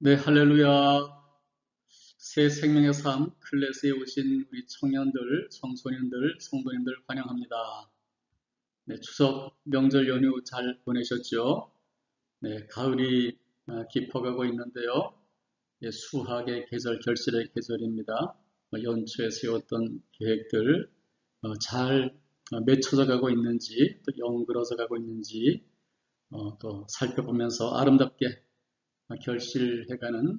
네, 할렐루야. 새 생명의 삶 클래스에 오신 우리 청년들, 청소년들, 성도님들 환영합니다. 네, 추석 명절 연휴 잘 보내셨죠? 네, 가을이 깊어가고 있는데요. 수학의 계절, 결실의 계절입니다. 연초에 세웠던 계획들 잘 맺혀져 가고 있는지, 또 연그러져 가고 있는지 또 살펴보면서 아름답게 결실해가는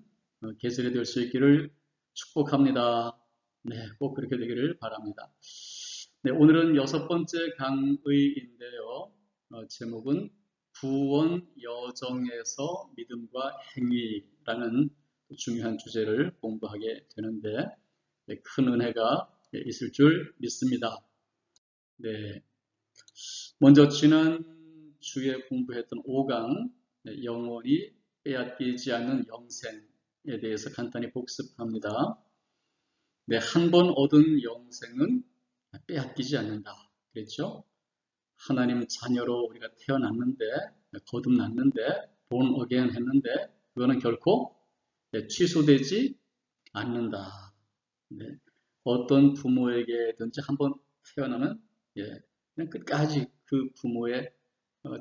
계절이 될 수 있기를 축복합니다. 네, 꼭 그렇게 되기를 바랍니다. 네, 오늘은 6번째 강의인데요. 제목은 구원 여정에서 믿음과 행위라는 중요한 주제를 공부하게 되는데 네, 큰 은혜가 있을 줄 믿습니다. 네, 먼저 지난 주에 공부했던 5강 영원히 빼앗기지 않는 영생에 대해서 간단히 복습합니다. 네, 한 번 얻은 영생은 빼앗기지 않는다. 그랬죠? 하나님 자녀로 우리가 태어났는데, 거듭났는데, born again 했는데, 그거는 결코 취소되지 않는다. 네, 어떤 부모에게든지 한 번 태어나면 그냥 끝까지 그 부모의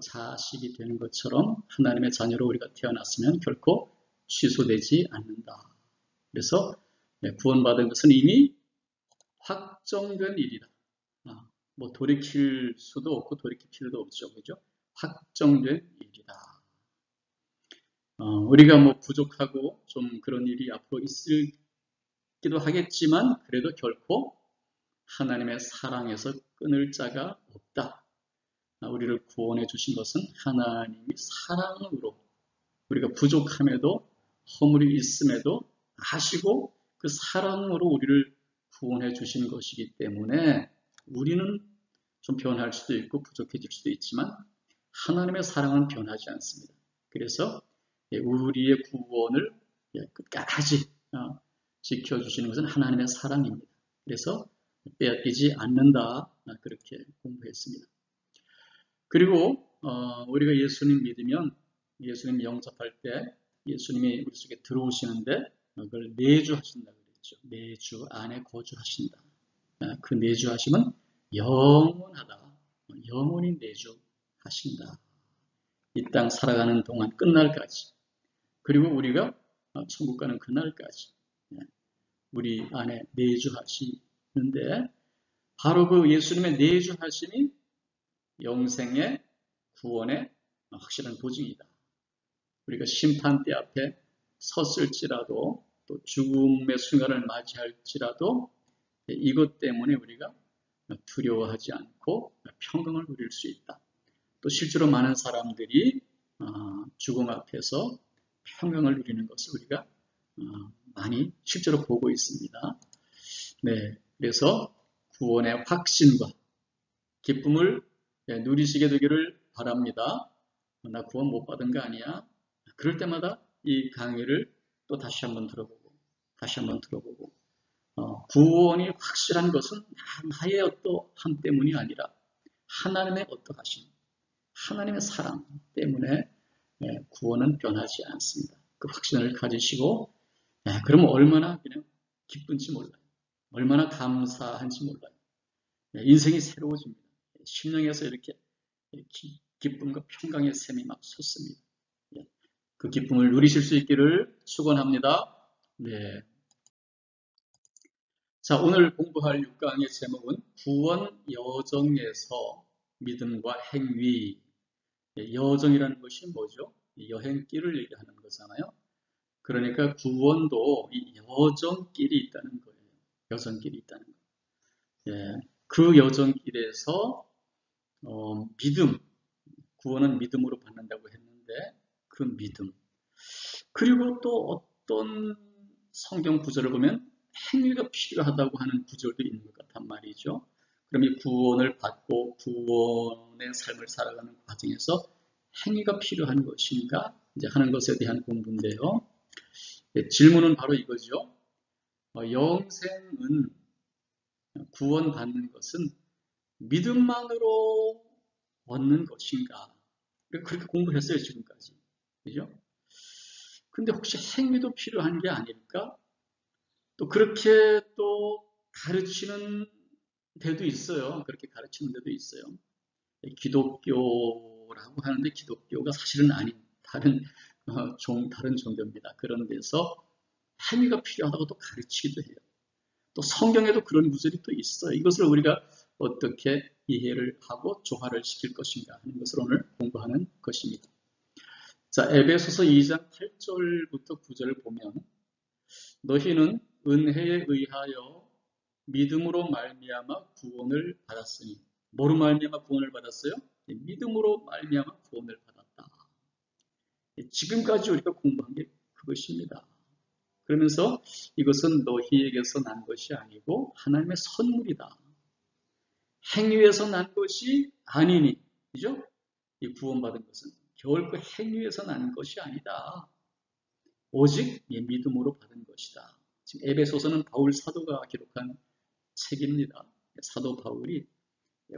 자식이 되는 것처럼 하나님의 자녀로 우리가 태어났으면 결코 취소되지 않는다. 그래서 구원받은 것은 이미 확정된 일이다. 뭐 돌이킬 수도 없고 돌이킬 필요도 없죠. 그죠? 확정된 일이다. 우리가 뭐 부족하고 좀 그런 일이 앞으로 있을기도 하겠지만 그래도 결코 하나님의 사랑에서 끊을 자가 없다. 우리를 구원해 주신 것은 하나님이 사랑으로 우리가 부족함에도 허물이 있음에도 아시고 그 사랑으로 우리를 구원해 주신 것이기 때문에 우리는 좀 변할 수도 있고 부족해질 수도 있지만 하나님의 사랑은 변하지 않습니다. 그래서 우리의 구원을 끝까지 지켜주시는 것은 하나님의 사랑입니다. 그래서 빼앗기지 않는다. 그렇게 공부했습니다. 그리고 우리가 예수님 믿으면 예수님 영접할 때 예수님이 우리 속에 들어오시는데 그걸 내주하신다고 그랬죠. 내주 안에 거주하신다. 그 내주하심은 영원하다. 영원히 내주하신다. 이 땅 살아가는 동안 끝날까지 그리고 우리가 천국 가는 그날까지 우리 안에 내주하시는데 바로 그 예수님의 내주하심이 영생의 구원의 확실한 보증이다. 우리가 심판대 앞에 섰을지라도 또 죽음의 순간을 맞이할지라도 이것 때문에 우리가 두려워하지 않고 평강을 누릴 수 있다. 또 실제로 많은 사람들이 죽음 앞에서 평강을 누리는 것을 우리가 많이 실제로 보고 있습니다. 네, 그래서 구원의 확신과 기쁨을 누리시게 되기를 바랍니다. 나 구원 못 받은 거 아니야? 그럴 때마다 이 강의를 또 다시 한번 들어보고 구원이 확실한 것은 나의 어떠함 때문이 아니라 하나님의 어떠하심, 하나님의 사랑 때문에 구원은 변하지 않습니다. 그 확신을 가지시고 그러면 얼마나 그냥 기쁜지 몰라요. 얼마나 감사한지 몰라요. 인생이 새로워집니다. 심령에서 이렇게 기쁨과 평강의 샘이 막 솟습니다. 그 기쁨을 누리실 수 있기를 축원합니다. 네. 자, 오늘 공부할 6강의 제목은 구원 여정에서 믿음과 행위. 여정이라는 것이 뭐죠? 여행길을 얘기하는 거잖아요. 그러니까 구원도 이 여정길이 있다는 거예요. 여정길이 있다는 거예요. 그 여정길에서 믿음, 구원은 믿음으로 받는다고 했는데 그 믿음 그리고 또 어떤 성경 구절을 보면 행위가 필요하다고 하는 구절도 있는 것 같단 말이죠. 그럼 이 구원을 받고 구원의 삶을 살아가는 과정에서 행위가 필요한 것인가 이제 하는 것에 대한 공부인데요. 질문은 바로 이거죠. 영생은 구원받는 것은 믿음만으로 얻는 것인가? 그렇게 공부했어요, 지금까지. 그죠? 근데 혹시 행위도 필요한 게 아닐까? 또 그렇게 또 가르치는 데도 있어요. 그렇게 가르치는 데도 있어요. 기독교라고 하는데 기독교가 사실은 아닌 다른 종교입니다. 그런 데서 행위가 필요하다고 또 가르치기도 해요. 또 성경에도 그런 구절이 또 있어요. 이것을 우리가 어떻게 이해를 하고 조화를 시킬 것인가 하는 것을 오늘 공부하는 것입니다. 자, 에베소서 2장 8절부터 9절을 보면 너희는 은혜에 의하여 믿음으로 말미암아 구원을 받았으니 뭐로 말미암아 구원을 받았어요? 믿음으로 말미암아 구원을 받았다. 지금까지 우리가 공부한 게 그것입니다. 그러면서 이것은 너희에게서 난 것이 아니고 하나님의 선물이다. 행위에서 난 것이 아니니, 그죠? 이 구원받은 것은 결코 행위에서 난 것이 아니다. 오직 믿음으로 받은 것이다. 지금 에베소서는 바울 사도가 기록한 책입니다. 사도 바울이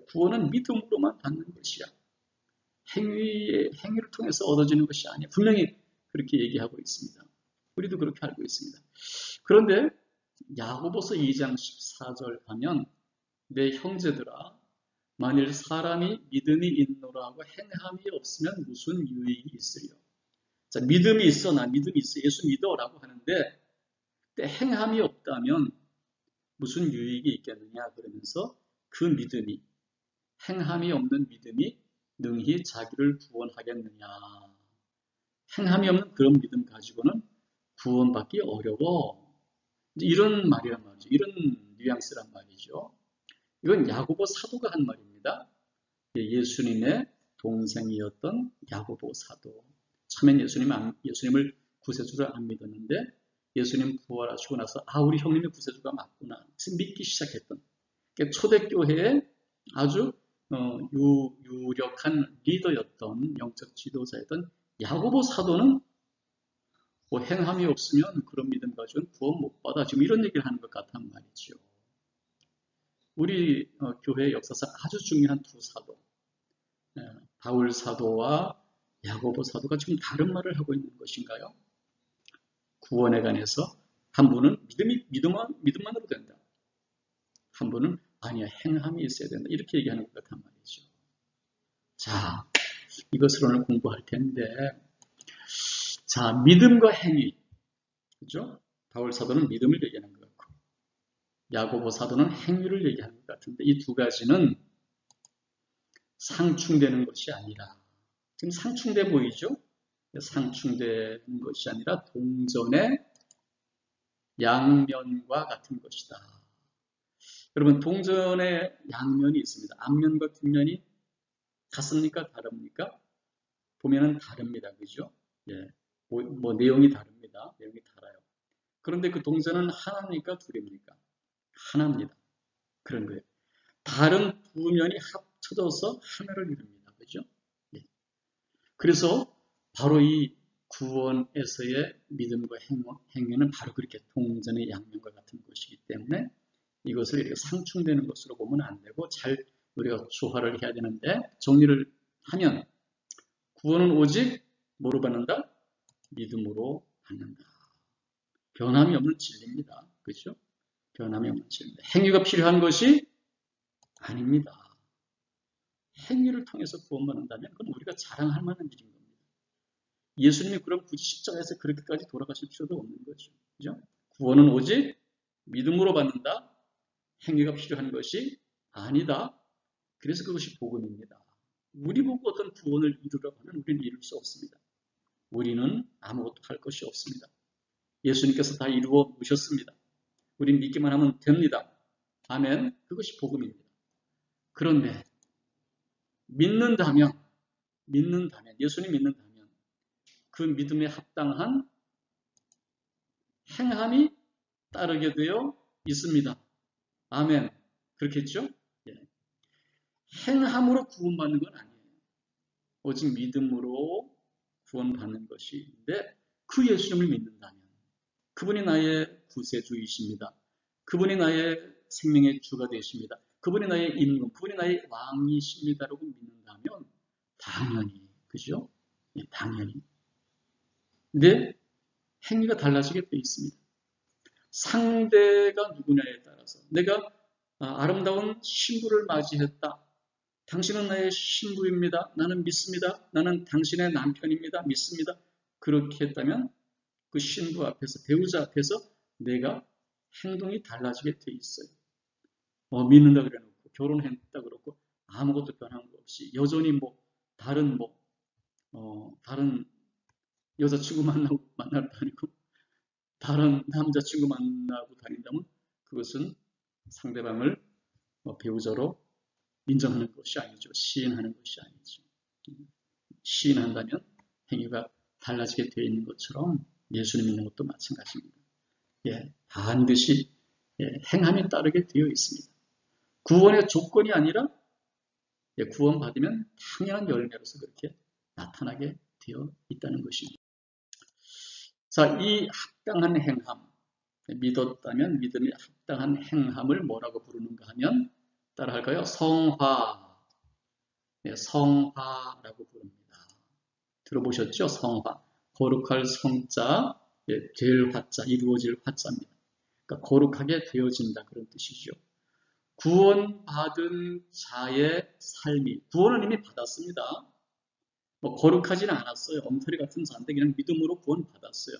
구원은 믿음으로만 받는 것이야. 행위를 통해서 얻어지는 것이 아니야. 분명히 그렇게 얘기하고 있습니다. 우리도 그렇게 알고 있습니다. 그런데 야고보서 2장 14절 가면 내 형제들아 만일 사람이 믿음이 있노라 하고 행함이 없으면 무슨 유익이 있으리요. 자, 믿음이 있어, 나 믿음이 있어, 예수 믿어라고 하는데 행함이 없다면 무슨 유익이 있겠느냐 그러면서 그 믿음이 행함이 없는 믿음이 능히 자기를 구원하겠느냐. 행함이 없는 그런 믿음 가지고는 구원받기 어려워. 이런 말이란 말이죠. 이런 뉘앙스란 말이죠. 이건 야고보 사도가 한 말입니다. 예수님의 동생이었던 야고보 사도. 처음엔 예수님을 구세주로 안 믿었는데 예수님 부활하시고 나서 우리 형님의 구세주가 맞구나. 그래서 믿기 시작했던. 초대교회의 아주 유력한 리더였던 영적 지도자였던 야고보 사도는 행함이 없으면 그런 믿음 가지고는 구원 못 받아. 지금 이런 얘기를 하는 것 같단 말이죠. 우리 교회 역사상 아주 중요한 두 사도, 바울 사도와 야고보 사도가 지금 다른 말을 하고 있는 것인가요? 구원에 관해서 한 분은 믿음만으로 된다. 한 분은 아니야, 행함이 있어야 된다. 이렇게 얘기하는 것 같단 말이죠. 자, 이것을 오늘 공부할 텐데, 자, 믿음과 행위. 그죠? 바울 사도는 믿음을 얘기하는 것 같고, 야고보 사도는 행위를 얘기하는 것 같은데, 이 두 가지는 상충되는 것이 아니라, 지금 상충돼 보이죠? 상충되는 것이 아니라 동전의 양면과 같은 것이다. 여러분, 동전의 양면이 있습니다. 앞면과 뒷면이 같습니까? 다릅니까? 보면은 다릅니다. 그죠? 예. 내용이 다릅니다. 내용이 달라요. 그런데 그 동전은 하나입니까? 둘입니까? 하나입니다. 그런 거예요. 다른 두 면이 합쳐져서 하나를 이룹니다. 그죠? 예. 그래서 바로 이 구원에서의 믿음과 행위는 바로 그렇게 동전의 양면과 같은 것이기 때문에 이것을 이렇게 상충되는 것으로 보면 안 되고 잘 우리가 조화를 해야 되는데 정리를 하면 구원은 오직 뭐로 받는다? 믿음으로 받는다. 변함이 없는 진리입니다. 그렇죠? 변함이 없는 진리입니다. 행위가 필요한 것이 아닙니다. 행위를 통해서 구원받는다면 그건 우리가 자랑할 만한 일인 겁니다. 예수님이 그럼 굳이 십자가에서 그렇게까지 돌아가실 필요도 없는 거죠. 그죠? 구원은 오직 믿음으로 받는다. 행위가 필요한 것이 아니다. 그래서 그것이 복음입니다. 우리 보고 어떤 구원을 이루라고 하면 우리는 이룰 수 없습니다. 우리는 아무것도 할 것이 없습니다. 예수님께서 다 이루어 오셨습니다. 우리는 믿기만 하면 됩니다. 아멘. 그것이 복음입니다. 그런데 믿는다면 예수님 믿는다면 그 믿음에 합당한 행함이 따르게 되어 있습니다. 아멘. 그렇겠죠? 예. 행함으로 구원받는 건 아니에요. 오직 믿음으로 구원받는 것인데 그 예수님을 믿는다면 그분이 나의 구세주이십니다. 그분이 나의 생명의 주가 되십니다. 그분이 나의 임금, 그분이 나의 왕이십니다라고 믿는다면 당연히, 그죠? 예, 당연히. 근데 행위가 달라지게 되어 있습니다. 상대가 누구냐에 따라서 내가 아름다운 신부를 맞이했다. 당신은 나의 신부입니다. 나는 믿습니다. 나는 당신의 남편입니다. 믿습니다. 그렇게 했다면 그 신부 앞에서, 배우자 앞에서 내가 행동이 달라지게 돼 있어요. 믿는다 그래 놓고 결혼했다 그러고 아무것도 변한 거 없이 여전히 다른 여자친구 만날 다니고 다른 남자친구 만나고 다닌다면 그것은 상대방을 배우자로 인정하는 것이 아니죠. 시인하는 것이 아니죠. 시인한다면 행위가 달라지게 되어 있는 것처럼 예수님 믿는 것도 마찬가지입니다. 반드시 행함이 따르게 되어 있습니다. 구원의 조건이 아니라 구원받으면 당연한 열매로서 그렇게 나타나게 되어 있다는 것입니다. 자, 이 합당한 행함, 믿었다면 믿음이 합당한 행함을 뭐라고 부르는가 하면 따라할까요? 성화. 성화라고 부릅니다. 들어보셨죠? 성화. 거룩할 성자, 될 화자, 이루어질 화자입니다. 그러니까 거룩하게 되어진다 그런 뜻이죠. 구원받은 자의 삶이, 구원은 이미 받았습니다. 거룩하지는 않았어요. 엉터리 같은 자인데 그냥 믿음으로 구원받았어요.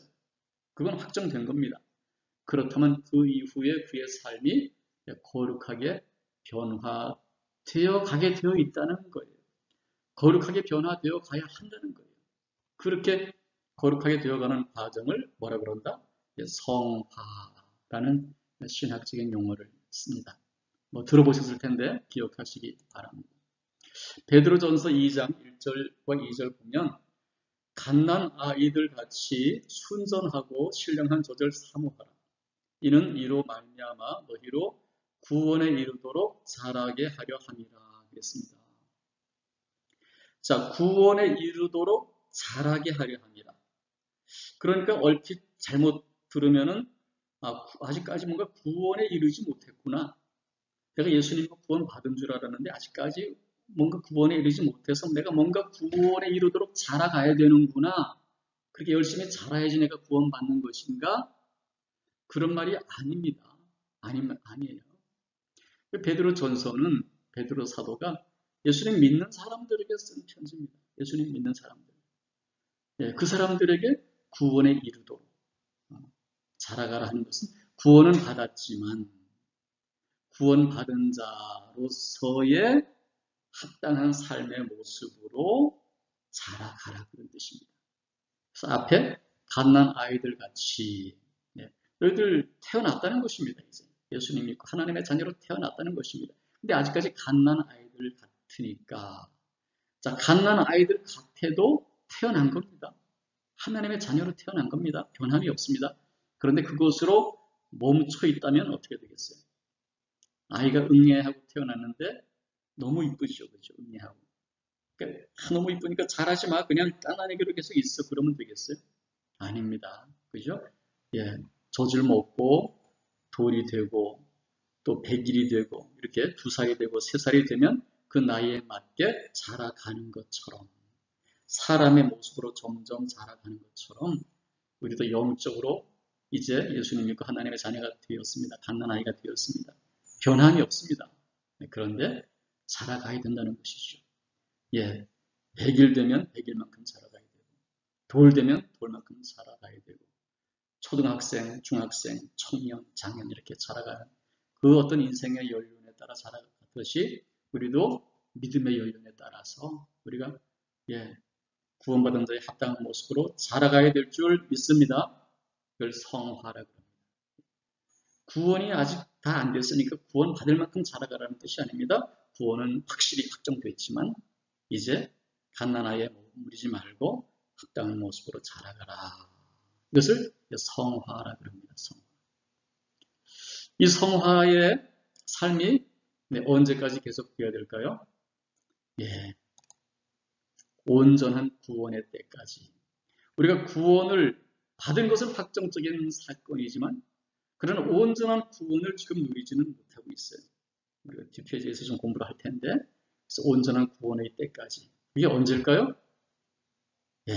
그건 확정된 겁니다. 그렇다면 그 이후에 그의 삶이 거룩하게 변화되어 가게 되어 있다는 거예요. 거룩하게 변화되어 가야 한다는 거예요. 그렇게 거룩하게 되어가는 과정을 뭐라 그런다? 성화라는 신학적인 용어를 씁니다. 들어보셨을 텐데 기억하시기 바랍니다. 베드로전서 2장 1절과 2절 보면 갓난 아이들 같이 순전하고 신령한 저절 사모하라. 이는 이로 말미암아 너희로 구원에 이르도록 자라게 하려 함이라 그랬습니다. 자, 구원에 이르도록 자라게 하려 함이라. 그러니까 얼핏 잘못 들으면은 아직까지 뭔가 구원에 이르지 못했구나. 내가 예수님과 구원 받은 줄 알았는데 아직까지 뭔가 구원에 이르지 못해서 내가 뭔가 구원에 이르도록 자라가야 되는구나. 그렇게 열심히 자라야지 내가 구원 받는 것인가? 그런 말이 아닙니다. 아니에요. 베드로 전서는 베드로 사도가 예수님 믿는 사람들에게 쓴 편지입니다. 예수님 믿는 사람들. 그 사람들에게 구원에 이르도록 자라가라 하는 것은 구원은 받았지만 구원받은 자로서의 합당한 삶의 모습으로 자라가라 그런 뜻입니다. 그래서 앞에 갓난 아이들 같이 너희들 태어났다는 것입니다. 이제 예수님 믿고 하나님의 자녀로 태어났다는 것입니다. 근데 아직까지 갓난 아이들 같으니까 자, 갓난 아이들 같아도 태어난 겁니다. 하나님의 자녀로 태어난 겁니다. 변함이 없습니다. 그런데 그것으로 멈춰 있다면 어떻게 되겠어요? 아이가 응애하고 태어났는데 너무 이쁘죠. 그렇죠? 응애하고. 그러니까 너무 이쁘니까 잘하지 마. 그냥 깐난애기로 계속 있어. 그러면 되겠어요? 아닙니다. 그죠? 젖을 먹고 돌이 되고 또 100일이 되고 이렇게 2살이 되고 3살이 되면 그 나이에 맞게 자라가는 것처럼 사람의 모습으로 점점 자라가는 것처럼 우리도 영적으로 이제 예수님 믿고 하나님의 자녀가 되었습니다. 갓난아이가 되었습니다. 변함이 없습니다. 그런데 자라가야 된다는 것이죠. 100일 되면 100일만큼 자라가야 되고 돌 되면 돌만큼 자라가야 되고 초등학생, 중학생, 청년, 장년 이렇게 자라가는 그 어떤 인생의 연륜에 따라 자라가듯이 우리도 믿음의 연륜에 따라서 우리가 구원받은 자의 합당한 모습으로 자라가야 될 줄 믿습니다. 그걸 성화라고 합니다. 구원이 아직 다 안 됐으니까 구원 받을 만큼 자라가라는 뜻이 아닙니다. 구원은 확실히 확정됐지만 이제 갓난아이에 머무르지 말고 합당한 모습으로 자라가라. 이것을 성화라고 합니다. 성화. 이 성화의 삶이 언제까지 계속되어야 될까요? 온전한 구원의 때까지. 우리가 구원을 받은 것은 확정적인 사건이지만 그런 온전한 구원을 지금 누리지는 못하고 있어요. 우리가 뒷페이지에서 좀 공부를 할 텐데 그래서 온전한 구원의 때까지. 이게 언제일까요?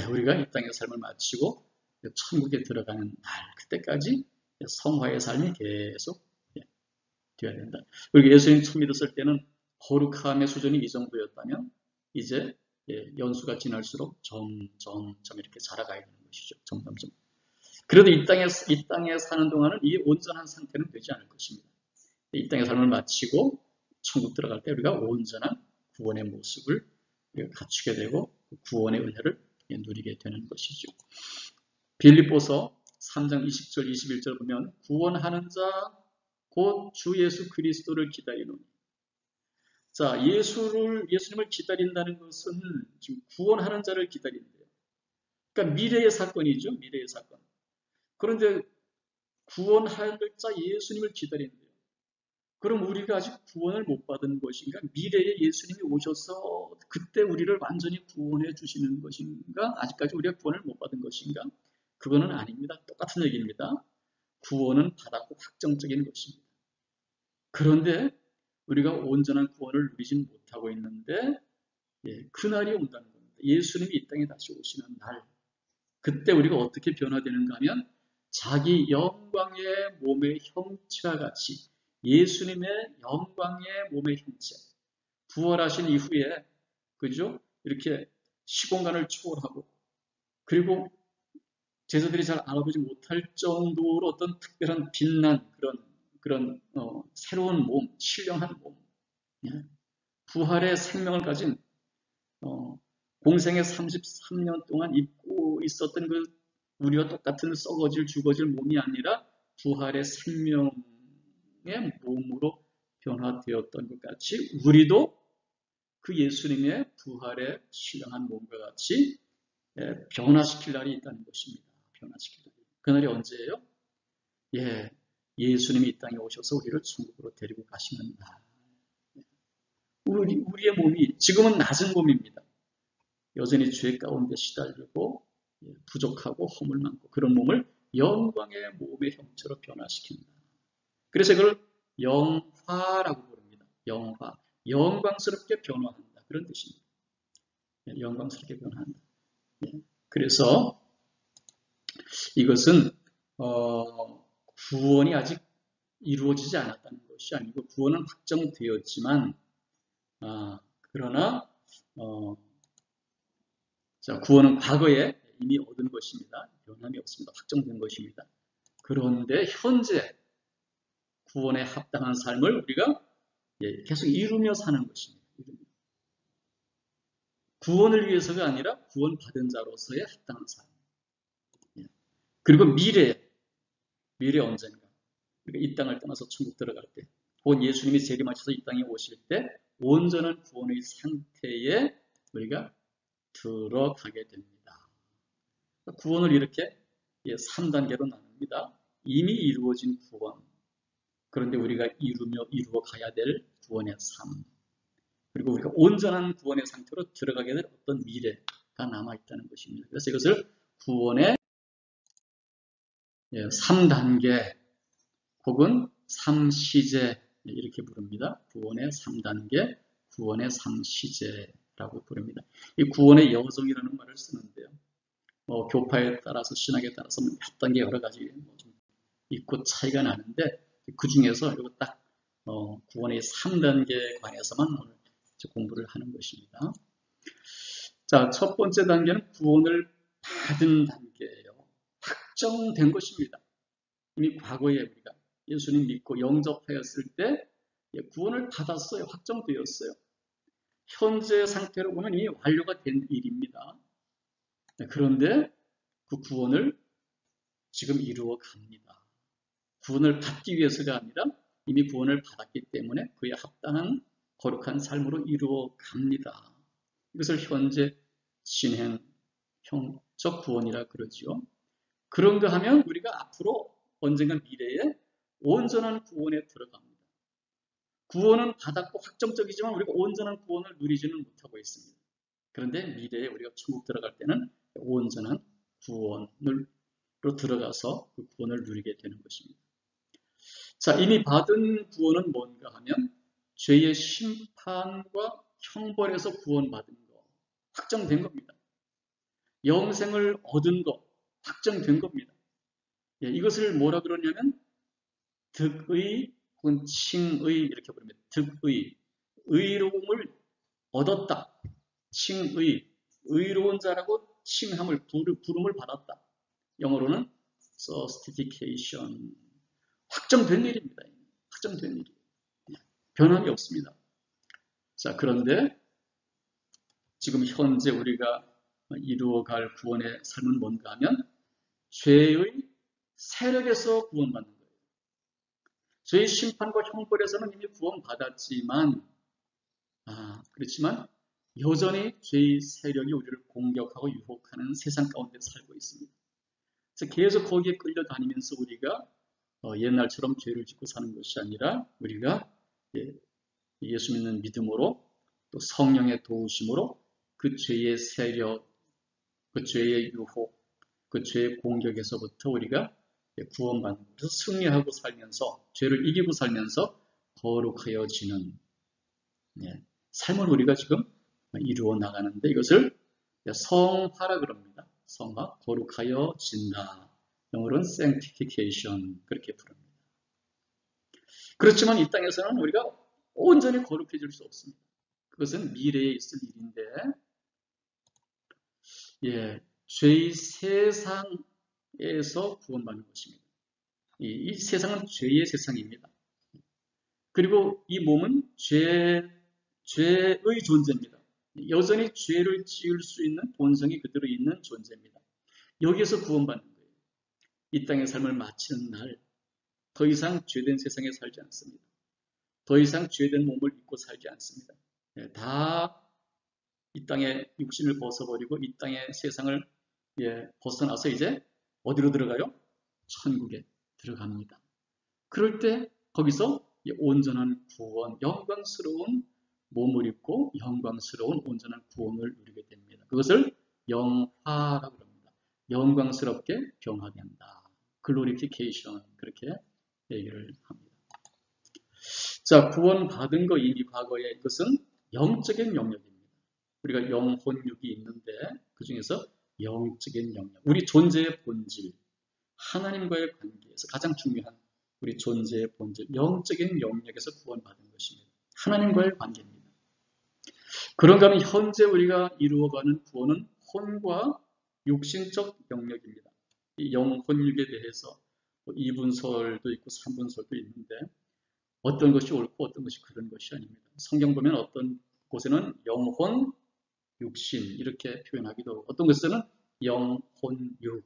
우리가 이 땅의 삶을 마치고 천국에 들어가는 날, 그때까지 성화의 삶이 계속 되어야 된다. 그리고 예수님 처음 믿었을 때는 거룩함의 수준이 이 정도였다면 이제 연수가 지날수록 점점 이렇게 자라가야 되는 것이죠. 점점점. 그래도 이 땅에 사는 동안은 이 온전한 상태는 되지 않을 것입니다. 이 땅의 삶을 마치고 천국 들어갈 때 우리가 온전한 구원의 모습을 갖추게 되고 구원의 은혜를 누리게 되는 것이죠. 빌립보서 3장 20절 21절 보면 구원하는 자 곧 주 예수 그리스도를 기다리노니. 자, 예수님을 기다린다는 것은 지금 구원하는 자를 기다린대요. 그러니까 미래의 사건이죠. 미래의 사건. 그런데 구원할 자 예수님을 기다린대요. 그럼 우리가 아직 구원을 못 받은 것인가? 미래에 예수님이 오셔서 그때 우리를 완전히 구원해 주시는 것인가? 아직까지 우리가 구원을 못 받은 것인가? 그거는 아닙니다. 똑같은 얘기입니다. 구원은 받았고 확정적인 것입니다. 그런데 우리가 온전한 구원을 누리지 못하고 있는데 그날이 온다는 겁니다. 예수님이 이 땅에 다시 오시는 날. 그때 우리가 어떻게 변화되는가 하면 자기 영광의 몸의 형체와 같이 예수님의 영광의 몸의 형체, 부활하신 이후에 그죠? 이렇게 시공간을 초월하고 그리고 제자들이 잘 알아보지 못할 정도로 어떤 특별한 빛난 그런 새로운 몸, 신령한 몸, 부활의 생명을 가진 공생의 33년 동안 입고 있었던 그 우리와 똑같은 썩어질 죽어질 몸이 아니라 부활의 생명의 몸으로 변화되었던 것 같이 우리도 그 예수님의 부활의 신령한 몸과 같이 변화시킬 날이 있다는 것입니다. 변화시킬 날이. 그날이 언제예요? 예수님이 이 땅에 오셔서 우리를 천국으로 데리고 가시는 날. 우리의 몸이 지금은 낮은 몸입니다. 여전히 죄 가운데 시달리고 부족하고 허물 많고 그런 몸을 영광의 몸의 형체로 변화시킨다. 그래서 그걸 영화라고 부릅니다. 영화. 영광스럽게 변화한다. 그런 뜻입니다. 영광스럽게 변화한다. 그래서 이것은 구원이 아직 이루어지지 않았다는 것이 아니고 구원은 확정되었지만 그러나 구원은 과거에 이미 얻은 것입니다. 변함이 없습니다. 확정된 것입니다. 그런데 현재 구원에 합당한 삶을 우리가 계속 이루며 사는 것입니다. 구원을 위해서가 아니라 구원받은 자로서의 합당한 삶. 그리고 미래 언젠가 우리가 이 땅을 떠나서 천국 들어갈 때 곧 예수님이 재림하셔서 이 땅에 오실 때 온전한 구원의 상태에 우리가 들어가게 됩니다. 구원을 이렇게 3단계로 나눕니다. 이미 이루어진 구원, 그런데 우리가 이루어 가야 될 구원의 삶, 그리고 우리가 온전한 구원의 상태로 들어가게 될 어떤 미래가 남아있다는 것입니다. 그래서 이것을 구원의 3단계 혹은 3시제 이렇게 부릅니다. 구원의 3단계, 구원의 3시제라고 부릅니다. 이 구원의 여정이라는 말을 쓰는데요. 교파에 따라서 신학에 따라서 몇 단계 여러 가지 좀 있고 차이가 나는데 그 중에서 이거 딱 구원의 3단계에 관해서만 오늘 공부를 하는 것입니다. 자, 첫 번째 단계는 구원을 받은 단계예요. 확정된 것입니다. 이미 과거에 우리가 예수님 믿고 영접하였을 때 구원을 받았어요. 확정되었어요. 현재 상태로 보면 이미 완료가 된 일입니다. 그런데 그 구원을 지금 이루어 갑니다. 구원을 받기 위해서가 아니라 이미 구원을 받았기 때문에 그에 합당한 거룩한 삶으로 이루어 갑니다. 이것을 현재 진행, 형적 구원이라 그러죠. 그런가 하면 우리가 앞으로 언젠가 미래에 온전한 구원에 들어갑니다. 구원은 받았고 확정적이지만 우리가 온전한 구원을 누리지는 못하고 있습니다. 그런데 미래에 우리가 천국 들어갈 때는 온전한 구원으로 들어가서 그 구원을 누리게 되는 것입니다. 자, 이미 받은 구원은 뭔가 하면 죄의 심판과 형벌에서 구원받은 거, 확정된 겁니다. 영생을 얻은 것, 확정된 겁니다. 예, 이것을 뭐라 그러냐면 득의 혹은 칭의 이렇게 부릅니다. 득의, 의로움을 얻었다. 칭의, 의로운 자라고 칭함을 부름을 받았다. 영어로는 certification. 확정된 일입니다. 확정된 일이. 변함이 없습니다. 자, 그런데 지금 현재 우리가 이루어갈 구원의 삶은 뭔가 하면 죄의 세력에서 구원받는 거예요. 죄의 심판과 형벌에서는 이미 구원받았지만 그렇지만 여전히 죄의 세력이 우리를 공격하고 유혹하는 세상 가운데 살고 있습니다. 그래서 계속 거기에 끌려다니면서 우리가 옛날처럼 죄를 짓고 사는 것이 아니라 우리가 예수 믿는 믿음으로 또 성령의 도우심으로 그 죄의 세력, 그 죄의 유혹, 그 죄의 공격에서부터 우리가 구원받는 것을 승리하고 살면서 죄를 이기고 살면서 거룩하여지는 삶을 우리가 지금 이루어 나가는데 이것을 성화라 그럽니다. 성화, 거룩하여진다. 영어로는 sanctification 그렇게 부릅니다. 그렇지만 이 땅에서는 우리가 온전히 거룩해질 수 없습니다. 그것은 미래에 있을 일인데 죄의 세상에서 구원받는 것입니다. 이 세상은 죄의 세상입니다. 그리고 이 몸은 죄의 존재입니다. 여전히 죄를 지을 수 있는 본성이 그대로 있는 존재입니다. 여기에서 구원받는 거예요. 이 땅의 삶을 마치는 날 더 이상 죄된 세상에 살지 않습니다. 더 이상 죄된 몸을 입고 살지 않습니다. 다 이 땅의 육신을 벗어버리고 이 땅의 세상을 벗어나서 이제 어디로 들어가요? 천국에 들어갑니다. 그럴 때 거기서 온전한 구원, 영광스러운 몸을 입고 영광스러운 온전한 구원을 누리게 됩니다. 그것을 영화라고 합니다. 영광스럽게 변화된다. 글로리피케이션 그렇게 얘기를 합니다. 자, 구원받은 거 이미 과거에 이것은 영적인 영역입니다. 우리가 영혼육이 있는데 그 중에서 영적인 영역, 우리 존재의 본질, 하나님과의 관계에서 가장 중요한 우리 존재의 본질, 영적인 영역에서 구원받은 것입니다. 하나님과의 관계입니다. 그런가 하면 현재 우리가 이루어가는 구원은 혼과 육신적 영역입니다. 이 영혼육에 대해서 2분설도 있고 3분설도 있는데 어떤 것이 옳고 어떤 것이 그런 것이 아닙니다. 성경 보면 어떤 곳에는 영혼, 육신 이렇게 표현하기도 하고 어떤 곳에는 영혼육.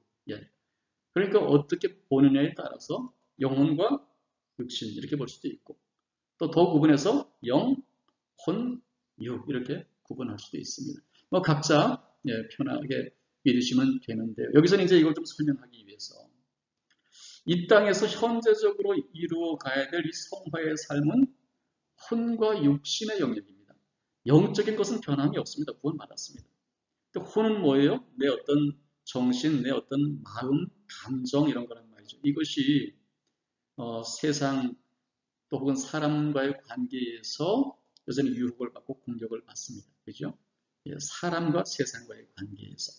그러니까 어떻게 보느냐에 따라서 영혼과 육신 이렇게 볼 수도 있고 또 더 구분해서 영, 혼, 육 이렇게 구분할 수도 있습니다. 뭐 각자 편하게 믿으시면 되는데요. 여기서는 이제 이걸 좀 설명하기 위해서 이 땅에서 현재적으로 이루어 가야 될 이 성화의 삶은 혼과 육신의 영역입니다. 영적인 것은 변함이 없습니다. 구원받았습니다. 혼은 뭐예요? 내 어떤 정신, 내 어떤 마음, 감정 이런 거란 말이죠. 이것이 세상 또 혹은 사람과의 관계에서 여전히 유혹을 받고 공격을 받습니다. 그죠? 사람과 세상과의 관계에서.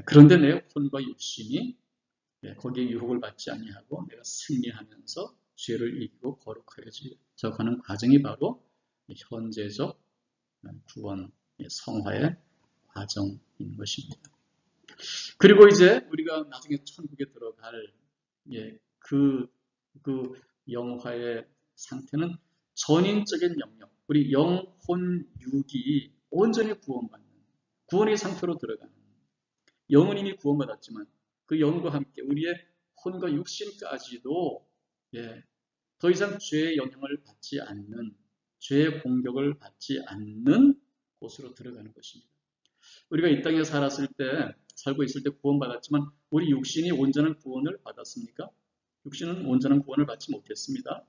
그런데 내 혼과 육신이 거기에 유혹을 받지 아니하고 내가 승리하면서 죄를 이기고 거룩하여져 가는 과정이 바로 현재적 구원, 성화의 과정인 것입니다. 그리고 이제 우리가 나중에 천국에 들어갈 그 영화의 상태는 전인적인 영역, 우리 영혼 육이 온전히 구원받는 구원의 상태로 들어가는 영은 이미 구원받았지만 그 영과 함께 우리의 혼과 육신까지도 더 이상 죄의 영향을 받지 않는 죄의 공격을 받지 않는 곳으로 들어가는 것입니다. 우리가 이 땅에 살고 있을 때 구원받았지만 우리 육신이 온전한 구원을 받았습니까? 육신은 온전한 구원을 받지 못했습니다.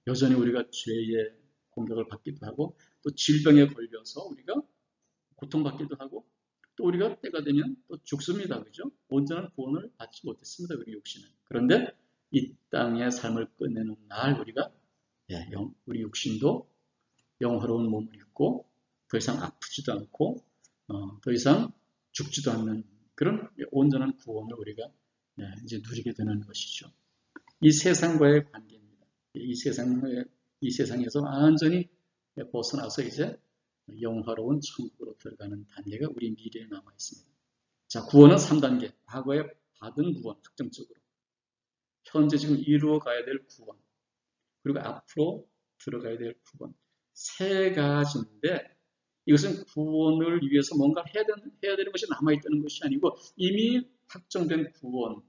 여전히 우리가 죄의 공격을 받기도 하고 또 질병에 걸려서 우리가 고통받기도 하고 또 우리가 때가 되면 또 죽습니다. 그죠? 온전한 구원을 받지 못했습니다. 우리 육신은. 그런데 이 땅의 삶을 끝내는 날 우리가 우리 육신도 영화로운 몸을 입고 더 이상 아프지도 않고 더 이상 죽지도 않는 그런 온전한 구원을 우리가 이제 누리게 되는 것이죠. 이 세상과의 관계입니다. 이 세상에서 완전히 벗어나서 이제 영화로운 천국으로 들어가는 단계가 우리 미래에 남아 있습니다. 자, 구원은 3단계. 과거에 받은 구원, 특정적으로. 현재 지금 이루어 가야 될 구원. 그리고 앞으로 들어가야 될 구원. 세 가지인데 이것은 구원을 위해서 뭔가 해야 되는 것이 남아있다는 것이 아니고 이미 확정된 구원,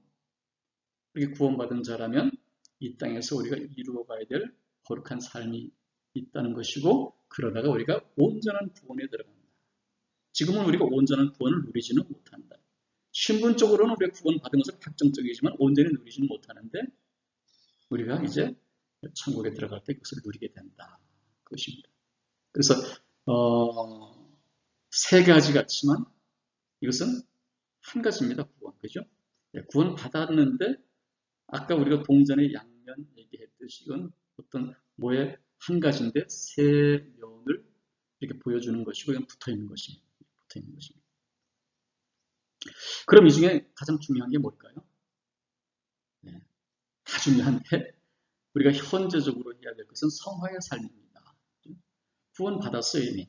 이렇게 구원받은 자라면 이 땅에서 우리가 이루어 가야 될 거룩한 삶이 있다는 것이고 그러다가 우리가 온전한 구원에 들어간다. 지금은 우리가 온전한 구원을 누리지는 못한다. 신분적으로는 우리가 구원받은 것은 확정적이지만 온전히 누리지는 못하는데 우리가 이제 천국에 들어갈 때 그것을 누리게 된다. 그것입니다. 그래서 세 가지 같지만 이것은 한 가지입니다. 구원. 그죠? 구원 받았는데 아까 우리가 동전의 양면 얘기했듯이 이건 어떤 뭐의 한 가지인데 세 면을 이렇게 보여주는 것이고 이건 붙어 있는 것입니다. 붙어 있는 것입니다. 그럼 이 중에 가장 중요한 게 뭘까요? 다 중요한데 우리가 현재적으로 해야 될 것은 성화의 삶입니다. 구원 받았어요 이미.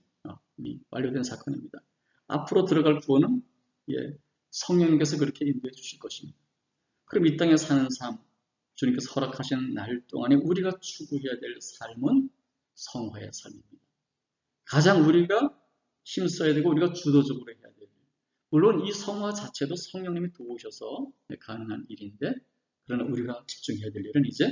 이미 완료된 사건입니다. 앞으로 들어갈 구원은 성령님께서 그렇게 인도해 주실 것입니다. 그럼 이 땅에 사는 삶, 주님께서 허락하신 날 동안에 우리가 추구해야 될 삶은 성화의 삶입니다. 가장 우리가 힘써야 되고 우리가 주도적으로 해야 돼요. 물론 이 성화 자체도 성령님이 도우셔서 가능한 일인데 그러나 우리가 집중해야 될 일은 이제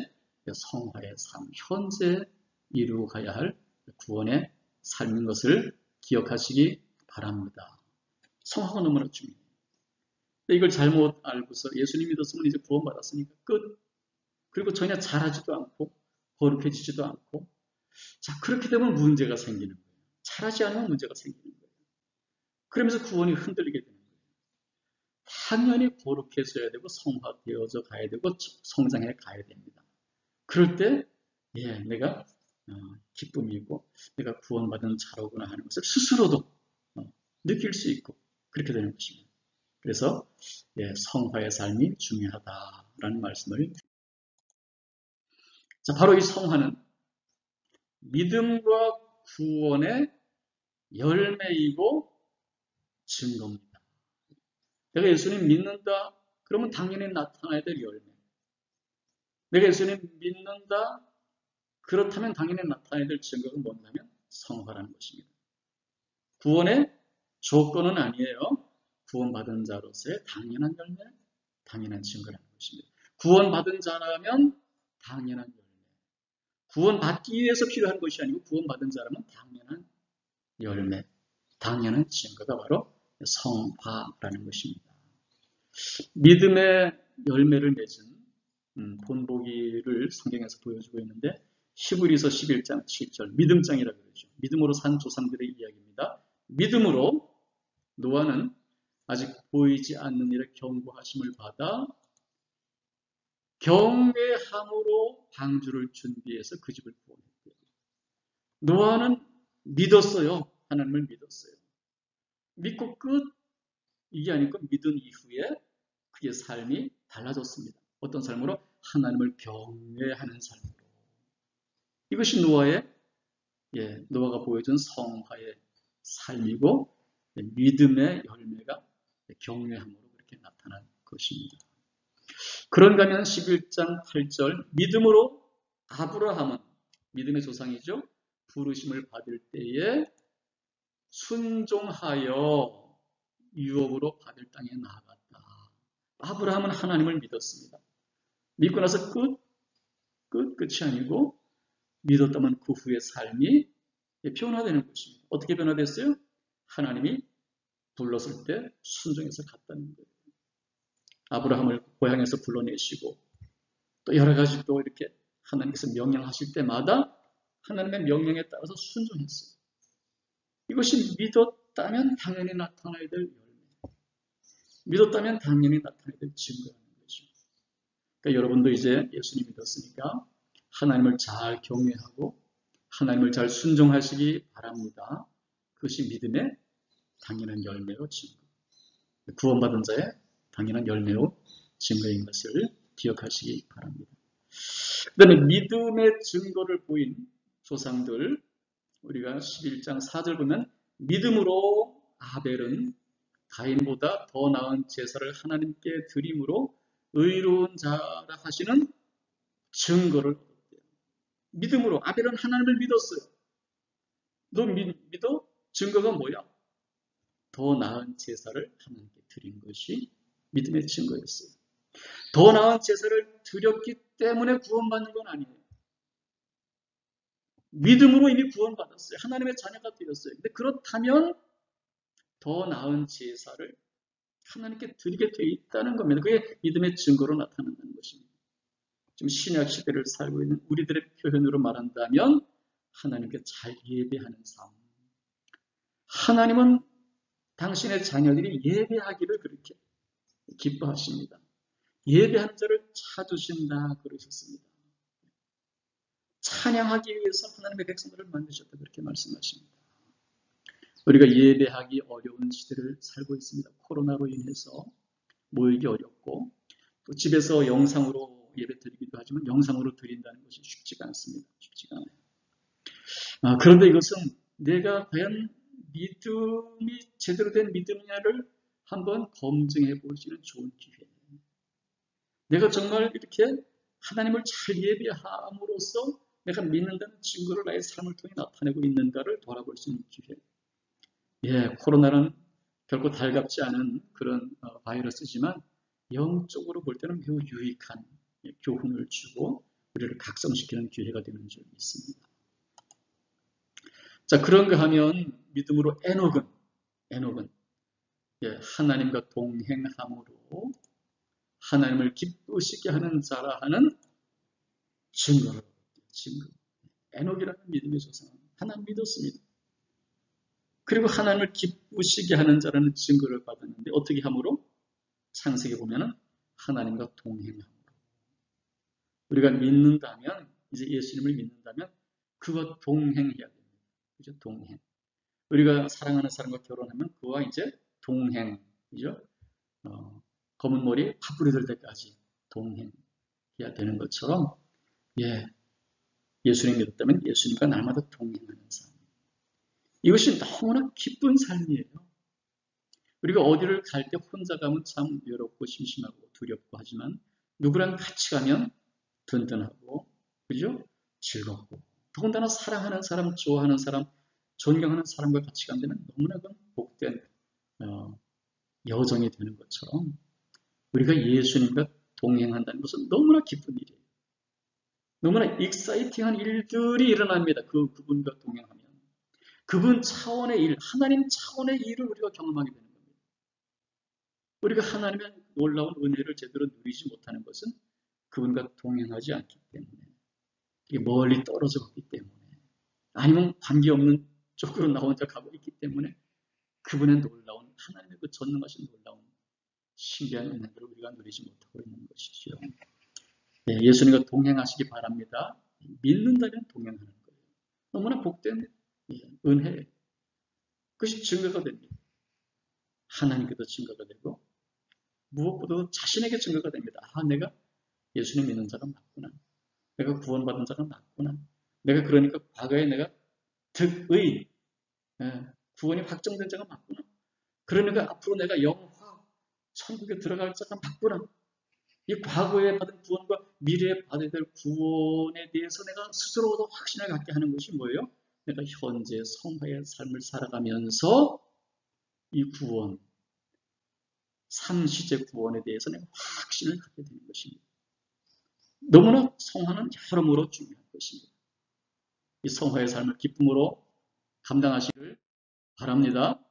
성화의 삶, 현재 이루어 가야 할 구원의 삶인 것을 기억하시기 바랍니다. 성화가 너무나 중요해요. 이걸 잘못 알고서 예수님 믿었으면 이제 구원받았으니까 끝. 그리고 전혀 잘하지도 않고 거룩해지지도 않고 자 그렇게 되면 문제가 생기는 거예요. 잘하지 않으면 문제가 생기는 거예요. 그러면서 구원이 흔들리게 되는 거예요. 당연히 거룩해져야 되고 성화되어져 가야 되고 성장해 가야 됩니다. 그럴 때 내가 기쁨이고 내가 구원받은 자로구나 하는 것을 스스로도 느낄 수 있고 그렇게 되는 것입니다. 그래서 성화의 삶이 중요하다라는 말씀을 자 바로 이 성화는 믿음과 구원의 열매이고 증거입니다. 내가 예수님 믿는다 그러면 당연히 나타나야 될 열매. 내가 예수님 믿는다 그렇다면 당연히 나타나야 될 증거가 뭔가면 성화라는 것입니다. 구원의 조건은 아니에요. 구원받은 자로서의 당연한 열매, 당연한 증거라는 것입니다. 구원받은 자라면 당연한 열매. 구원받기 위해서 필요한 것이 아니고 구원받은 자라면 당연한 열매, 당연한 증거가 바로 성화라는 것입니다. 믿음의 열매를 맺은 본보기를 성경에서 보여주고 있는데 히브리서 11장 7절 믿음장이라고 그러죠. 믿음으로 산 조상들의 이야기입니다. 믿음으로 노아는 아직 보이지 않는 일에 경고하심을 받아 경외함으로 방주를 준비해서 그 집을 구원했고요. 노아는 믿었어요. 하나님을 믿었어요. 믿고 끝 이게 아니고 믿은 이후에 그의 삶이 달라졌습니다. 어떤 삶으로? 하나님을 경외하는 삶으로. 이것이 노아가 보여준 성화의 삶이고 믿음의 열매가 경외함으로 그렇게 나타난 것입니다. 그런가 하면 11장 8절 믿음으로 아브라함은 믿음의 조상이죠. 부르심을 받을 때에 순종하여 유업으로 받을 땅에 나아갔다. 아브라함은 하나님을 믿었습니다. 믿고 나서 끝이 아니고 믿었다면 그 후의 삶이 변화되는 것입니다. 어떻게 변화됐어요? 하나님이 불렀을 때 순종해서 갔다는 거예요. 아브라함을 고향에서 불러내시고 또 여러 가지 또 이렇게 하나님께서 명령하실 때마다 하나님의 명령에 따라서 순종했어요. 이것이 믿었다면 당연히 나타나야 될 열매. 믿었다면 당연히 나타나야 될 증거라는 거죠. 그러니까 여러분도 이제 예수님 믿었으니까 하나님을 잘 경외하고 하나님을 잘 순종하시기 바랍니다. 그것이 믿음의 당연한 열매로 증거. 구원받은 자의 당연한 열매요 증거인 것을 기억하시기 바랍니다. 그 다음에 믿음의 증거를 보인 조상들, 우리가 11장 4절 보면 믿음으로 아벨은 가인보다 더 나은 제사를 하나님께 드림으로 의로운 자라 하시는 증거를 얻었대요. 믿음으로 아벨은 하나님을 믿었어요. 너 믿어? 증거가 뭐야? 더 나은 제사를 하나님께 드린 것이 믿음의 증거였어요. 더 나은 제사를 드렸기 때문에 구원받는 건 아니에요. 믿음으로 이미 구원받았어요. 하나님의 자녀가 되었어요. 근데 그렇다면 더 나은 제사를 하나님께 드리게 되어 있다는 겁니다. 그게 믿음의 증거로 나타난다는 것입니다. 지금 신약 시대를 살고 있는 우리들의 표현으로 말한다면 하나님께 잘 예배하는 삶. 하나님은 당신의 자녀들이 예배하기를 그렇게 기뻐하십니다. 예배하는 자를 찾으신다 그러셨습니다. 찬양하기 위해서 하나님의 백성들을 만드셨다 그렇게 말씀하십니다. 우리가 예배하기 어려운 시대를 살고 있습니다. 코로나로 인해서 모이기 어렵고 또 집에서 영상으로 예배 드리기도 하지만 영상으로 드린다는 것이 쉽지가 않습니다. 쉽지가 않아요. 그런데 이것은 내가 과연 믿음이 제대로 된 믿음이냐를 한번 검증해 볼 수 있는 좋은 기회예요. 내가 정말 이렇게 하나님을 잘 예배함으로써 내가 믿는다는 증거를 나의 삶을 통해 나타내고 있는가를 돌아볼 수 있는 기회. 예, 코로나는 결코 달갑지 않은 그런 바이러스지만 영적으로 볼 때는 매우 유익한 교훈을 주고 우리를 각성시키는 기회가 되는 줄 믿습니다. 자, 그런가 하면 믿음으로 에녹은 하나님과 동행함으로 하나님을 기쁘시게 하는 자라 하는 증거. 에녹이라는 믿음의 조상은 하나님 믿었습니다. 그리고 하나님을 기쁘시게 하는 자라는 증거를 받았는데 어떻게 함으로? 창세기 보면은 하나님과 동행함으로. 우리가 믿는다면, 이제 예수님을 믿는다면 그와 동행해야 됩니다. 그죠? 동행. 우리가 사랑하는 사람과 결혼하면 그와 이제 동행, 그죠? 검은 머리 파뿌리 들 때까지 동행해야 되는 것처럼, 예수님 믿었다면 예수님과 날마다 동행하는 삶. 이것이 너무나 기쁜 삶이에요. 우리가 어디를 갈 때 혼자 가면 참 외롭고 심심하고 두렵고 하지만 누구랑 같이 가면 든든하고, 그죠? 즐겁고, 더군다나 사랑하는 사람, 좋아하는 사람, 존경하는 사람과 같이 가면 너무나 복된 여정이 되는 것처럼 우리가 예수님과 동행한다는 것은 너무나 기쁜 일이에요. 너무나 익사이팅한 일들이 일어납니다. 그분과 동행하면. 그분 차원의 일, 하나님 차원의 일을 우리가 경험하게 되는 겁니다. 우리가 하나님의 놀라운 은혜를 제대로 누리지 못하는 것은 그분과 동행하지 않기 때문에, 멀리 떨어져 갔기 때문에, 아니면 관계없는 쪽으로 나 혼자 가고 있기 때문에 그분의 놀라운, 하나님의 그 전능하신 놀라운 신비한 은혜를 우리가 누리지 못하고 있는 것이죠. 예수님과 동행하시기 바랍니다. 믿는다면 동행하는 거예요. 너무나 복된 은혜예요. 그것이 증거가 됩니다. 하나님께도 증거가 되고 무엇보다 자신에게 증거가 됩니다. 내가 예수님 믿는 자가 맞구나. 내가 구원받은 자가 맞구나. 내가 그러니까 과거에 내가 득의, 구원이 확정된 자가 맞구나. 그러니까 앞으로 내가 영화, 천국에 들어갈 자가 맞구나. 이 과거에 받은 구원과 미래에 받아야 될 구원에 대해서 내가 스스로도 확신을 갖게 하는 것이 뭐예요? 내가 현재 성화의 삶을 살아가면서 이 구원, 삼시제 구원에 대해서 내가 확신을 갖게 되는 것입니다. 너무나 성화는 여러모로 중요한 것입니다. 이 성화의 삶을 기쁨으로 감당하시길 바랍니다.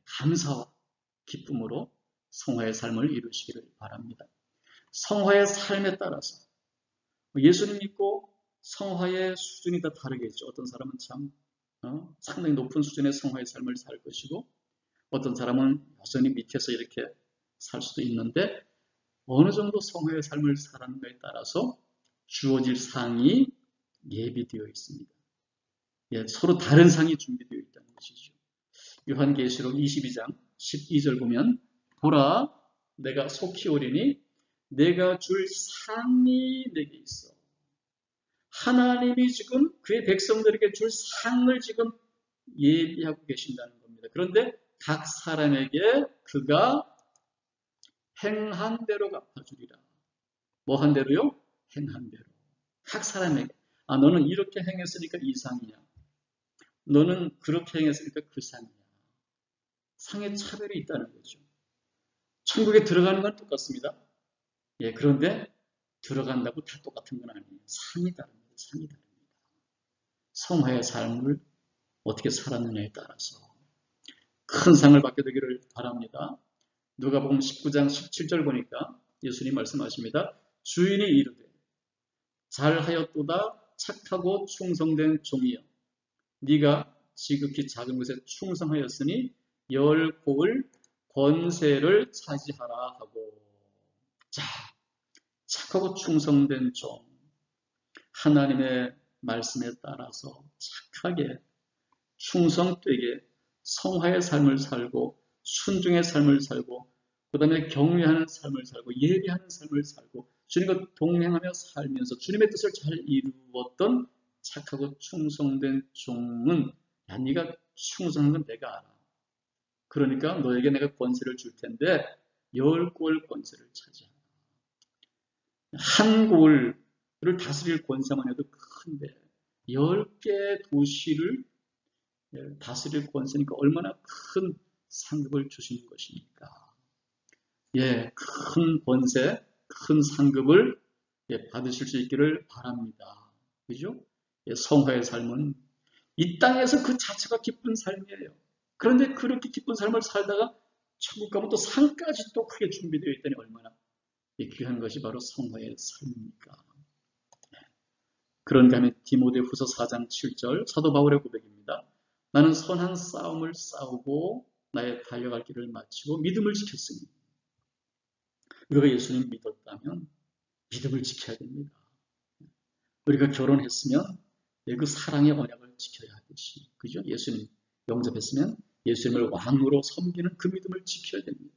감사와 기쁨으로 성화의 삶을 이루시기를 바랍니다. 성화의 삶에 따라서 예수님 믿고 성화의 수준이 다 다르겠죠. 어떤 사람은 참 상당히 높은 수준의 성화의 삶을 살 것이고 어떤 사람은 여전히 밑에서 이렇게 살 수도 있는데 어느 정도 성화의 삶을 살았는가에 따라서 주어질 상이 예비되어 있습니다. 서로 다른 상이 준비되어 있다는 것이죠. 요한계시록 22장 12절 보면 보라, 내가 속히 오리니 내가 줄 상이 내게 있어. 하나님이 지금 그의 백성들에게 줄 상을 지금 예비하고 계신다는 겁니다. 그런데 각 사람에게 그가 행한 대로 갚아주리라. 뭐 한 대로요? 행한 대로. 각 사람에게. 아, 너는 이렇게 행했으니까 이 상이야. 너는 그렇게 행했으니까 그 상이야. 상의 차별이 있다는 거죠. 천국에 들어가는 건 똑같습니다. 예, 그런데 들어간다고 다 똑같은 건 아니에요. 상이 다릅니다. 상이 다릅니다. 성화의 삶을 어떻게 살았느냐에 따라서 큰 상을 받게 되기를 바랍니다. 누가복음 19장 17절 보니까 예수님 말씀하십니다. 주인이 이르되 잘하였도다 착하고 충성된 종이여 네가 지극히 작은 것에 충성하였으니 열 고을 권세를 차지하라 하고. 자, 착하고 충성된 종, 하나님의 말씀에 따라서 착하게 충성되게 성화의 삶을 살고 순종의 삶을 살고 그 다음에 경외하는 삶을 살고 예배하는 삶을 살고 주님과 동행하며 살면서 주님의 뜻을 잘 이루었던 착하고 충성된 종은 야, 네가 충성한 건 내가 알아. 그러니까 너에게 내가 권세를 줄 텐데 10골 권세를 차지하라. 한 골을 다스릴 권세만 해도 큰데 10개 도시를 다스릴 권세니까 얼마나 큰 상급을 주시는 것입니까? 예, 큰 권세, 큰 상급을 받으실 수 있기를 바랍니다. 그죠? 예, 성화의 삶은 이 땅에서 그 자체가 기쁜 삶이에요. 그런데 그렇게 기쁜 삶을 살다가 천국 가면 또 상까지 또 크게 준비되어 있다니 얼마나 귀한 것이 바로 성화의 삶입니까? 그런 다음에 디모데후서 4장 7절 사도 바울의 고백입니다. 나는 선한 싸움을 싸우고 나의 달려갈 길을 마치고 믿음을 지켰으니. 우리가 예수님 믿었다면 믿음을 지켜야 됩니다. 우리가 결혼했으면 그 사랑의 언약을 지켜야 하듯이, 그죠? 예수님 영접했으면 예수님을 왕으로 섬기는 그 믿음을 지켜야 됩니다.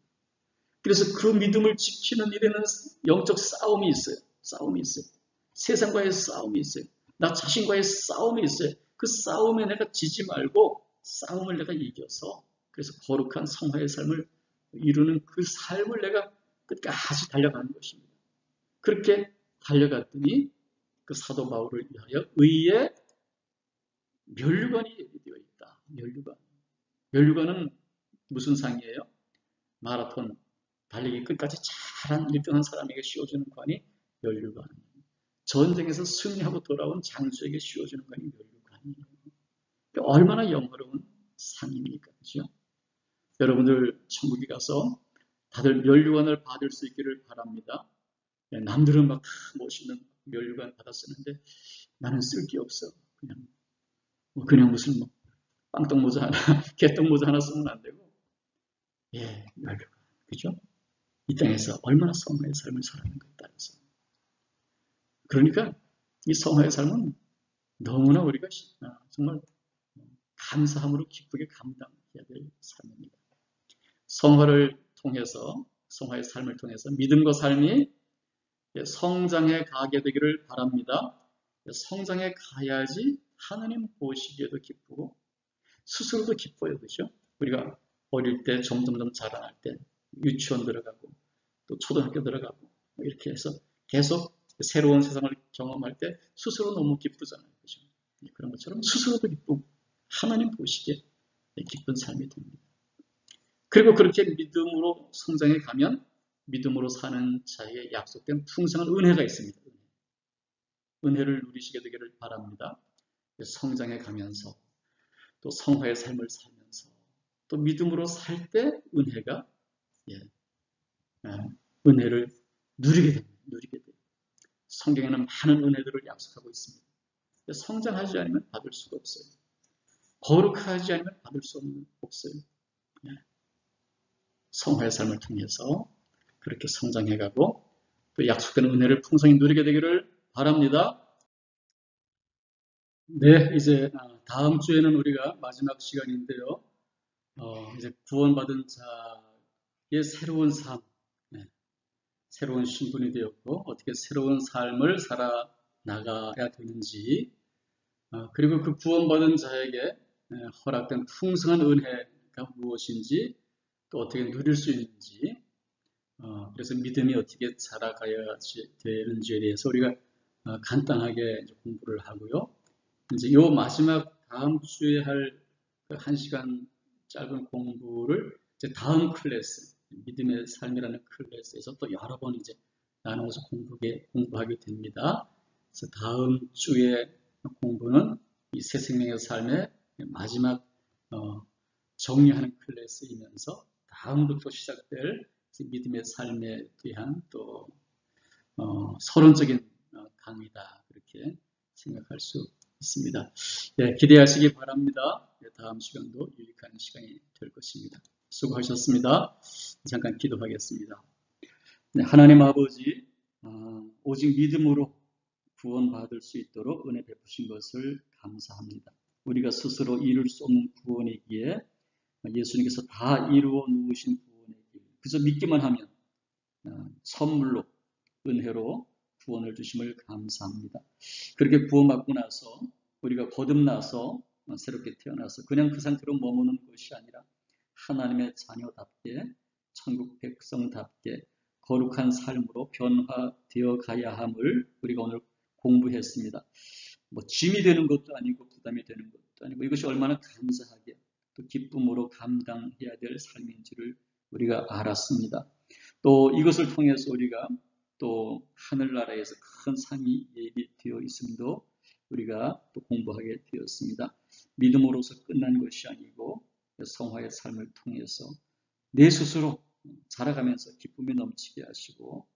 그래서 그 믿음을 지키는 일에는 영적 싸움이 있어요. 싸움이 있어요. 세상과의 싸움이 있어요. 나 자신과의 싸움이 있어요. 그 싸움에 내가 지지 말고 싸움을 내가 이겨서 그래서 거룩한 성화의 삶을 이루는 그 삶을 내가 끝까지 달려가는 것입니다. 그렇게 달려갔더니 그 사도 바울을 위하여 의의 면류관이 예비되어 있다. 면류관. 면류관은 무슨 상이에요? 마라톤 달리기 끝까지 잘한 1등한 사람에게 씌워주는 관이 면류관. 전쟁에서 승리하고 돌아온 장수에게 씌워주는 관이 면류관이에요. 얼마나 영화로운 상입니까? 그렇죠? 여러분들 천국에 가서 다들 면류관을 받을 수 있기를 바랍니다. 남들은 막 멋있는 면류관 받았었는데 나는 쓸 게 없어. 그냥 무슨 빵떡 모자 하나, 개떡 모자 하나 쓰면 안 되고, 예, 면류관. 그죠? 이 땅에서 얼마나 성화의 삶을 살아가는 것에 따라서. 그러니까 이 성화의 삶은 너무나 우리가 정말 감사함으로 기쁘게 감당해야 될 삶입니다. 성화를 통해서, 성화의 삶을 통해서 믿음과 삶이 성장해 가게 되기를 바랍니다. 성장해 가야지 하나님 보시기에도 기쁘고 스스로도 기뻐요. 그렇죠? 우리가 어릴 때 점점 자라날 때 유치원 들어가고 또 초등학교 들어가고 이렇게 해서 계속 새로운 세상을 경험할 때 스스로 너무 기쁘잖아요. 그렇죠? 그런 것처럼 스스로도 기쁘고 하나님 보시기에 기쁜 삶이 됩니다. 그리고 그렇게 믿음으로 성장해 가면 믿음으로 사는 자에게 약속된 풍성한 은혜가 있습니다. 은혜를 누리시게 되기를 바랍니다. 성장해 가면서 또 성화의 삶을 살면서 또 믿음으로 살 때 은혜가 은혜를 누리게 됩니다. 누리게 돼요. 성경에는 많은 은혜들을 약속하고 있습니다. 성장하지 않으면 받을 수가 없어요. 거룩하지 않으면 받을 수 없어요. 성화의 삶을 통해서 그렇게 성장해가고 또 약속된 은혜를 풍성히 누리게 되기를 바랍니다. 네, 이제 다음 주에는 우리가 마지막 시간인데요. 이제 구원받은 자 새로운 삶, 네, 새로운 신분이 되었고 어떻게 새로운 삶을 살아나가야 되는지, 그리고 그 구원받은 자에게 허락된 풍성한 은혜가 무엇인지, 또 어떻게 누릴 수 있는지, 그래서 믿음이 어떻게 자라가야 되는지에 대해서 우리가 간단하게 공부를 하고요. 이제 요 마지막 다음 주에 할 그 1시간 짧은 공부를 이제 다음 클래스, 믿음의 삶이라는 클래스에서 또 여러 번 이제 나눠서 공부하게 됩니다. 그래서 다음 주에 공부는 이 새 생명의 삶의 마지막 정리하는 클래스이면서 다음부터 시작될 믿음의 삶에 대한 또 서론적인 강의다, 그렇게 생각할 수 있습니다. 네, 기대하시기 바랍니다. 네, 다음 시간도 유익한 시간이 될 것입니다. 수고하셨습니다. 잠깐 기도하겠습니다. 네, 하나님 아버지, 오직 믿음으로 구원받을 수 있도록 은혜 베푸신 것을 감사합니다. 우리가 스스로 이룰 수 없는 구원이기에 예수님께서 다 이루어 놓으신 구원이기에 그저 믿기만 하면 선물로, 은혜로 구원을 주심을 감사합니다. 그렇게 구원받고 나서 우리가 거듭나서 새롭게 태어나서 그냥 그 상태로 머무는 것이 아니라 하나님의 자녀답게, 천국 백성답게 거룩한 삶으로 변화되어 가야 함을 우리가 오늘 공부했습니다. 짐이 되는 것도 아니고 부담이 되는 것도 아니고 이것이 얼마나 감사하게 또 기쁨으로 감당해야 될 삶인지를 우리가 알았습니다. 또 이것을 통해서 우리가 또 하늘나라에서 큰 상이 예비되어 있음도 우리가 또 공부하게 되었습니다. 믿음으로서 끝난 것이 아니고 성화의 삶을 통해서 내 스스로 자라가면서 기쁨이 넘치게 하시고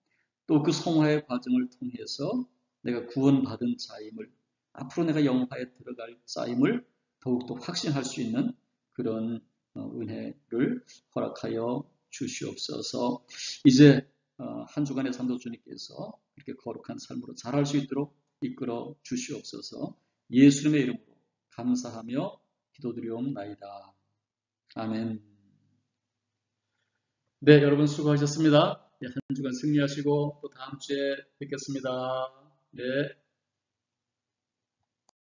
또 그 성화의 과정을 통해서 내가 구원받은 자임을, 앞으로 내가 영화에 들어갈 자임을 더욱더 확신할 수 있는 그런 은혜를 허락하여 주시옵소서. 이제 한 주간의 삶도 주님께서 이렇게 거룩한 삶으로 자랄 수 있도록 이끌어 주시옵소서. 예수님의 이름으로 감사하며 기도드리옵나이다. 아멘. 네, 여러분 수고하셨습니다. 한 주간 승리하시고 또 다음 주에 뵙겠습니다. 네.